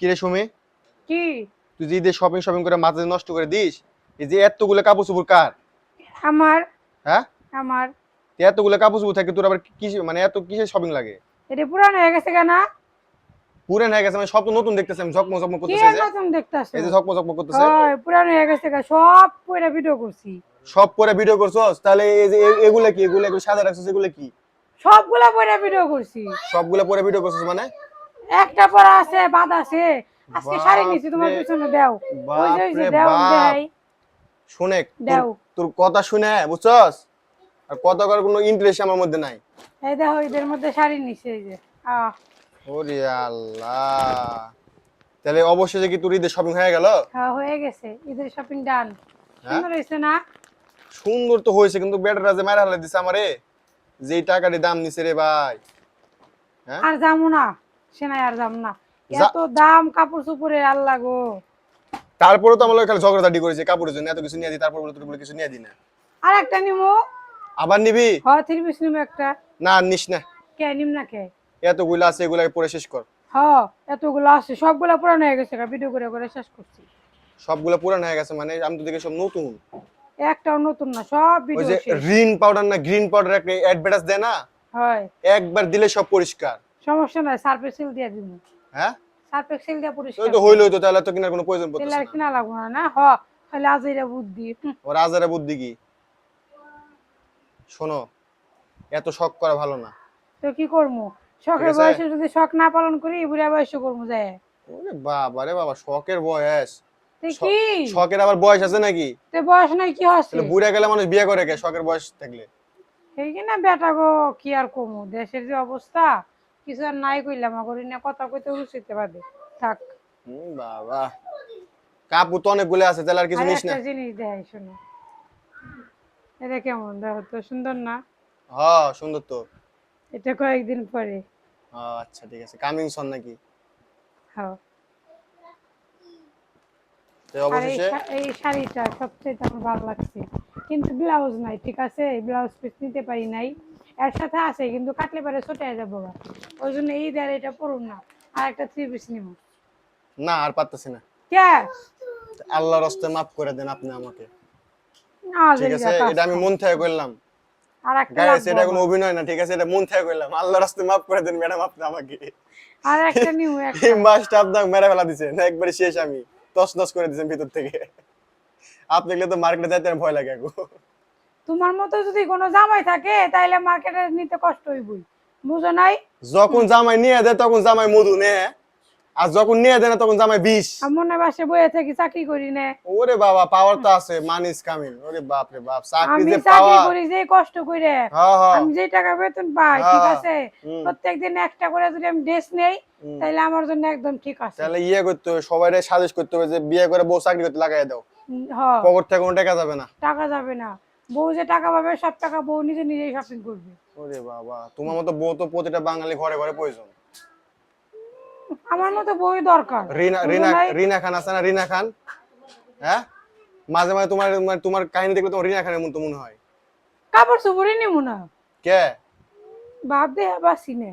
কি রে সুমি, কি তুই যে ঈদের শপিং শপিং করে মাথা নষ্ট করে দিস, এই যে এতগুলো কাপড় চোপড় কার? আমার হ্যাঁ, আমার তুই এতগুলো কাপড় চোপড় থাকে তোর আবার কি মানে এত কিসের শপিং লাগে? এটা পুরানো হয়ে গেছে কেন? পুরান হয়ে গেছে মানে সব তো নতুন দেখতেছি আমি, ঝকমক ঝকমক কি করতেছে আর নতুন দেখতাছো? এই যে ঝকমক ঝকমক করতেছে। হয় পুরানো হয়ে গেছে গা, সব পুরা ভিডিও করছি। সব পরে ভিডিও করছস তাহলে এই যে এগুলা কি, এগুলা এগুলো সাদা রাখছস এগুলা কি? সবগুলা পুরা ভিডিও করছি। সবগুলা পরে ভিডিও করছস মানে? একটা পরা আছে বাদ আছে। আজকে শাড়ি নিছি বাপ তোমার রে, পিছনে দাও। ওই যে বাপ রে দাও বাপ। দেই শুনে তোর দাও। তোর কথা শুনে বুঝছস, আর কথা করার কোনো ইন্টারেস্ট আমার মধ্যে নাই। এই দেখো এদের মধ্যে শাড়ি নিছি এই যে। আহ ওরে আল্লাহ, তাহলে অবশেষে কি তোর ঈদের শপিং হয়ে গেল? হ্যাঁ হয়ে গেছে, ঈদের শপিং ডান। হ্যাঁ, সুন্দর হয়েছে না? সুন্দর তো হয়েছে কিন্তু বেটারা যে মারা হালা দিছে আমারে, যেই টাকাটি দাম নিছে রে ভাই। হ্যাঁ, আর যাবো না, সেনাই আর যাবো না। যা- এত দাম কাপড় চোপড়ের, আল্লাহ গো। তারপরে তো আমার লগে খালি ঝগড়াঝাটি করেছে কাপড়ের জন্য, এত কিছু নিয়ে দিই তারপর বলে তোর বলে কিছু নিয়ে দিই না। আর একটা নিমো। আবার নিবি? হ্যাঁ থ্রি পিস নিমো একটা। না নিস না, কে নিম না কে? এতগুলো আছে এগুলাকে পরে শেষ কর। হ্যাঁ এতগুলো আছে, সবগুলা পুরানো হয়ে গেছে, ভিডিও করে করে শেষ করছি। সবগুলো পুরান হয়ে গেছে মানে? আমি তো দেখি সব নতুন। একটাও নতুন না, সব ওই ভিডিও যে শেষ। রিন পাউডার না গ্রিন পাউডার একটা অ্যাডভার্টাইজ দেয় না, হয় একবার দিলে সব পরিষ্কার। সমস্যা নাই, সার্ফ এক্সেল দিয়ে দিব। হ্যাঁ, সার্ফ এক্সেল দিয়ে ওই পরিষ্কার তো করব। হইলোই তো, তাহলে তো কেনার কোনো প্রয়োজন তেল পড়তেছে আর না। কিনা লাগবো না না হ। খালি আজইরা বুদ্ধি ওর আজারে বুদ্ধি কি? শোনো, এত শখ করা ভালো না। তো কি করবো? ঠিক শখের আছে, বয়সে যদি শখ না পালন করি, বুড়া বয়সে করবো যায়। ওরে বাবা রে বাবা, শখের বয়স? তো কি? শখের আবার বয়স আছে নাকি? তো বয়স নাই কি হচ্ছে? তাহলে বুড়া গেলে মানুষ বিয়ে করে কে শখের বয়স থাকলে? এই কিনা বেটা গো, কি আর কমু, দেশের যে অবস্থা, কিছু আর নাই কইলাম করি না, কথা কইতে রুচিতে বাদে থাক। বাবা, কাপড় তো অনেকগুলো আছে, তাহলে আর কিছু আর নিস না? একটা জিনিস দেখাই শোনো, এটা কেমন দেখো তো, সুন্দর না? হ্যাঁ সুন্দর তো। এটা কয়েকদিন পরে। আচ্ছা ঠিক আছে, কামিং সন নাকি? হ্যাঁ। তো আর এই অবশেষে এই শাড়িটা সবচেয়ে আমার ভালো লাগছে, কিন্তু ব্লাউজ নাই, ঠিক আছে ব্লাউজ পিস নিতে পারি নাই। এর সাথে আছে কিন্তু কাটলে পরে ছোট হয়ে যাবো গা। ওই জন্য এই আর এটা পরুন না, আর একটা থ্রি পিস নিব। না আর পারতেছি না। কে? আল্লাহর রাস্তায় মাফ করে দেন আপনি আমাকে। না ঠিক আছে, এটা আমি মন থেকে করলাম। আর একটা গাইস, লাগবো এটা কোনো আমার। অভিনয় না, ঠিক আছে, এটা মন থেকে করলাম। আল্লাহর রাস্তায় মাফ করে দেন ম্যাডাম আপনি আমাকে। আর একটা নিব এই একটা। মাসটা আপনাকে মেরে ফেলা দিছেন একবারে শেষ, আমি তছনছ করে দিয়েছেন ভিতর থেকে। আপনি গেলে তো মার্কেটে যাইতে আমার ভয় লাগে এখন। তোমার মতো যদি কোনো জামাই থাকে তাইলে মার্কেটে নিতে কষ্ট হইবই, বুঝো নাই? যখন জামাই নিয়ে দেয় তখন জামাই মধু নে, আর যখন নিয়ে দেয় না তখন জামাই বিষ। মনে বাসে বইয়ে থাকি, চাকরি করি না। ওরে বাবা, পাওয়ার তো আছে, মানি ইজ কামিং। ওরে বাপ রে বাপ, চাকরি আমি যে চাকরি পাওয়ার। করি যে কষ্ট করে, হ্যাঁ হ্যাঁ আমি যে টাকা বেতন পাই, ঠিক হ্যাঁ। আছে, হুম প্রত্যেকদিন একটা করে যদি আমি ড্রেস নেই, হুম। তাহলে আমার জন্য একদম ঠিক আছে। তাহলে ইয়ে করতে হবে, সবাই সাজেস্ট করতে হবে যে বিয়ে করে বউ চাকরি করতে লাগাই দাও, হ। পকেট থেকে কোনো টাকা যাবে না। টাকা যাবে না, বউ যে টাকা পাবে সব টাকা বউ নিজে নিজেই শপিং করবে। ওরে বাবা, তোমার মতো বউ তো প্রতিটা বাঙালি ঘরে ঘরে প্রয়োজন। আমার মতো বই দরকার, রিনা বুঝো রিনা নাই? রিনা খান আছে না, রিনা খান? হ্যাঁ, মাঝে মাঝে তোমার মানে তোমার কাহিনী দেখলে তোমার রিনা খানের মতো মনে হয়। কাপড় চোপড়ই নিব না, কে? ভাব দে বাসি নে।